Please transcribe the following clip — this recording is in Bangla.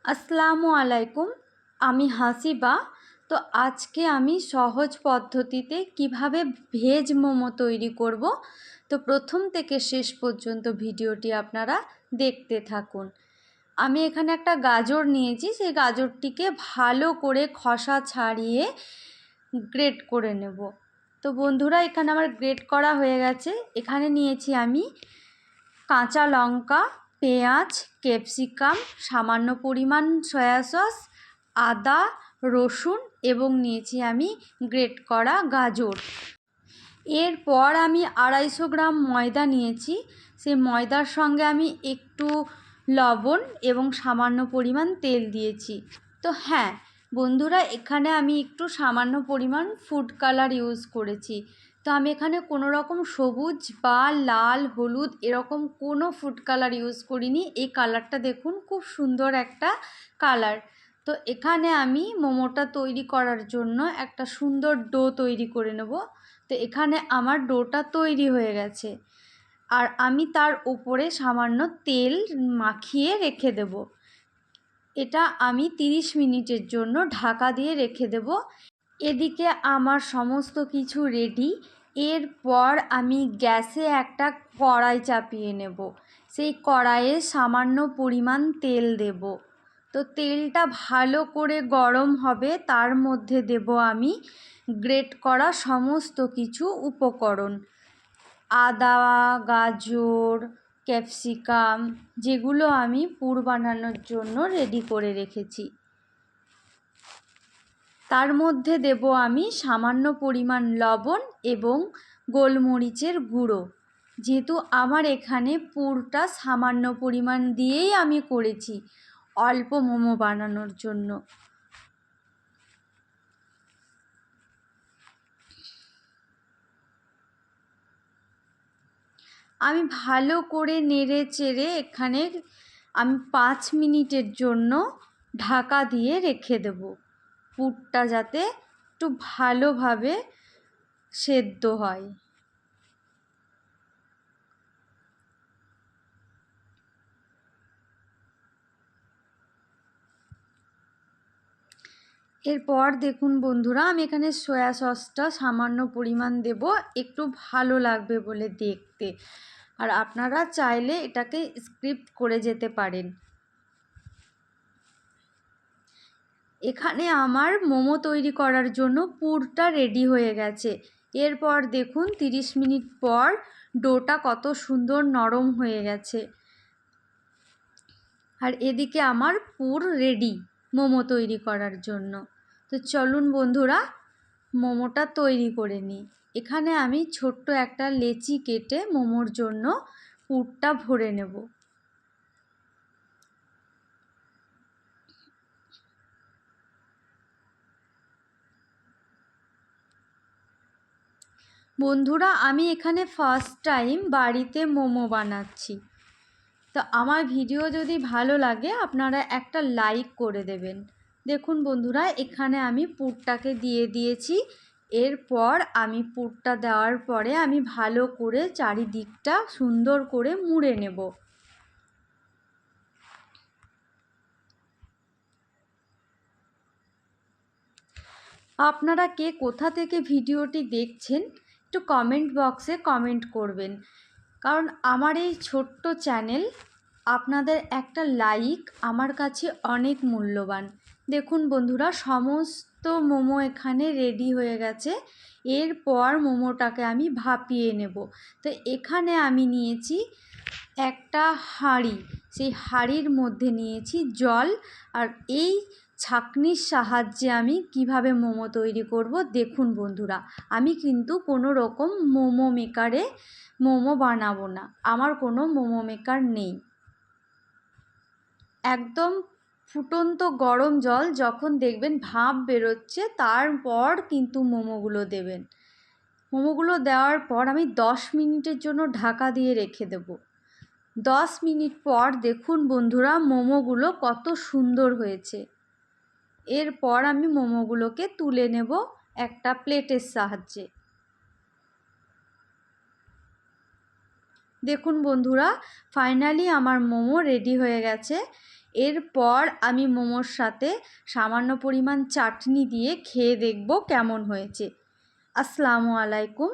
আসসালামু আলাইকুম। আমি হাসিবা। তো আজকে আমি সহজ পদ্ধতিতে কিভাবে ভেজ মোমো তৈরি করব, তো প্রথম থেকে শেষ পর্যন্ত ভিডিওটি আপনারা দেখতে থাকুন। আমি এখানে একটা গাজর নিয়েছি, সেই গাজরটিকে ভালো করে খোসা ছাড়িয়ে গ্রেট করে নেব। তো বন্ধুরা, এখানে আমার গ্রেট করা হয়ে গেছে। এখানে নিয়েছি আমি কাঁচা লঙ্কা, পেঁয়াজ, ক্যাপসিকাম, সামান্য পরিমাণ সয়া সস, আদা, রসুন এবং নিয়েছি আমি গ্রেট করা গাজর। এরপর আমি 250 গ্রাম ময়দা নিয়েছি। সেই ময়দার সঙ্গে আমি একটু লবণ এবং সামান্য পরিমাণ তেল দিয়েছি। তো হ্যাঁ বন্ধুরা, এখানে আমি একটু সামান্য পরিমাণ ফুড কালার ইউজ করেছি। তো আমি এখানে কোনো রকম সবুজ বা লাল, হলুদ এরকম কোনো ফুড কালার ইউজ করিনি। এই কালারটা দেখুন, খুব সুন্দর একটা কালার। তো এখানে আমি মোমোটা তৈরি করার জন্য একটা সুন্দর ডো তৈরি করে নেব। তো এখানে আমার ডোটা তৈরি হয়ে গেছে, আর আমি তার উপরে সামান্য তেল মাখিয়ে রেখে দেব। এটা আমি 30 মিনিটের জন্য ঢাকা দিয়ে রেখে দেব। এদিকে আমার সমস্ত কিছু রেডি। এরপর আমি গ্যাসে একটা কড়াই চাপিয়ে নেব। সেই কড়াইয়ে সামান্য পরিমাণ তেল দেব। তো তেলটা ভালো করে গরম হবে, তার মধ্যে দেব আমি গ্রেট করা সমস্ত কিছু উপকরণ, আদা, গাজর, ক্যাপসিকাম, যেগুলো আমি পুর বানানোর জন্য রেডি করে রেখেছি। তার মধ্যে দেব আমি সামান্য পরিমাণ লবণ এবং গোলমরিচের গুঁড়ো। যেহেতু আমার এখানে পুরটা সামান্য পরিমাণ দিয়েই আমি করেছি, অল্প মোমো বানানোর জন্য। আমি ভালো করে নেড়ে চেড়ে এখানে আমি 5 মিনিটের জন্য ঢাকা দিয়ে রেখে দেব, পুরটা যাতে একটু ভালোভাবে সেদ্ধ হয়। এরপর দেখুন বন্ধুরা, আমি এখানে সয়া সসটা সামান্য পরিমাণ দেব, একটু ভালো লাগবে বলে দেখতে। আর আপনারা চাইলে এটাকে স্কিপ করে যেতে পারেন। এখানে আমার মোমো তৈরি করার জন্য পুরটা রেডি হয়ে গেছে। এরপর দেখুন 30 মিনিট পর ডোটা কত সুন্দর নরম হয়ে গেছে। আর এদিকে আমার পুর রেডি মোমো তৈরি করার জন্য। তো চলুন বন্ধুরা, মোমোটা তৈরি করে নিই। এখানে আমি ছোট্ট একটা লেচি কেটে মোমোর জন্য পুরটা ভরে নেব। বন্ধুরা, আমি এখানে ফার্স্ট টাইম বাড়িতে মোমো বানাচ্ছি। তো আমার ভিডিও যদি ভালো লাগে আপনারা একটা লাইক করে দেবেন। দেখুন বন্ধুরা, এখানে আমি পুরটাকে দিয়ে দিয়েছি। এরপর আমি পুরটা দেওয়ার পরে আমি ভালো করে চারিদিকটা সুন্দর করে মুড়ে নেব। আপনারা কে কোথা থেকে ভিডিওটি দেখছেন একটু কমেন্ট বক্সে কমেন্ট করবেন, কারণ আমার এই ছোট্ট চ্যানেল, আপনাদের একটা লাইক আমার কাছে অনেক মূল্যবান। দেখুন বন্ধুরা, সমস্ত মোমো এখানে রেডি হয়ে গেছে। এরপর মোমোটাকে আমি ভাপিয়ে নেব। তো এখানে আমি নিয়েছি একটা হাঁড়ি, সেই হাঁড়ির মধ্যে নিয়েছি জল। আর এই ছাঁকনির সাহায্যে আমি কিভাবে মোমো তৈরি করব দেখুন বন্ধুরা। আমি কিন্তু কোনো রকম মোমো মেকারে মোমো বানাবো না, আমার কোনো মোমো মেকার নেই। একদম ফুটন্ত গরম জল যখন দেখবেন ভাপ বেরোচ্ছে, তারপর কিন্তু মোমোগুলো দেবেন। মোমোগুলো দেওয়ার পর আমি 10 মিনিটের জন্য ঢাকা দিয়ে রেখে দেব। 10 মিনিট পর দেখুন বন্ধুরা, মোমোগুলো কত সুন্দর হয়েছে। এরপর আমি মোমোগুলোকে তুলে নেব একটা প্লেটের সাহায্যে। দেখুন বন্ধুরা, ফাইনালি আমার মোমো রেডি হয়ে গেছে। এরপর আমি মোমোর সাথে সামান্য পরিমাণ চাটনি দিয়ে খেয়ে দেখব কেমন হয়েছে। আসসালামু আলাইকুম।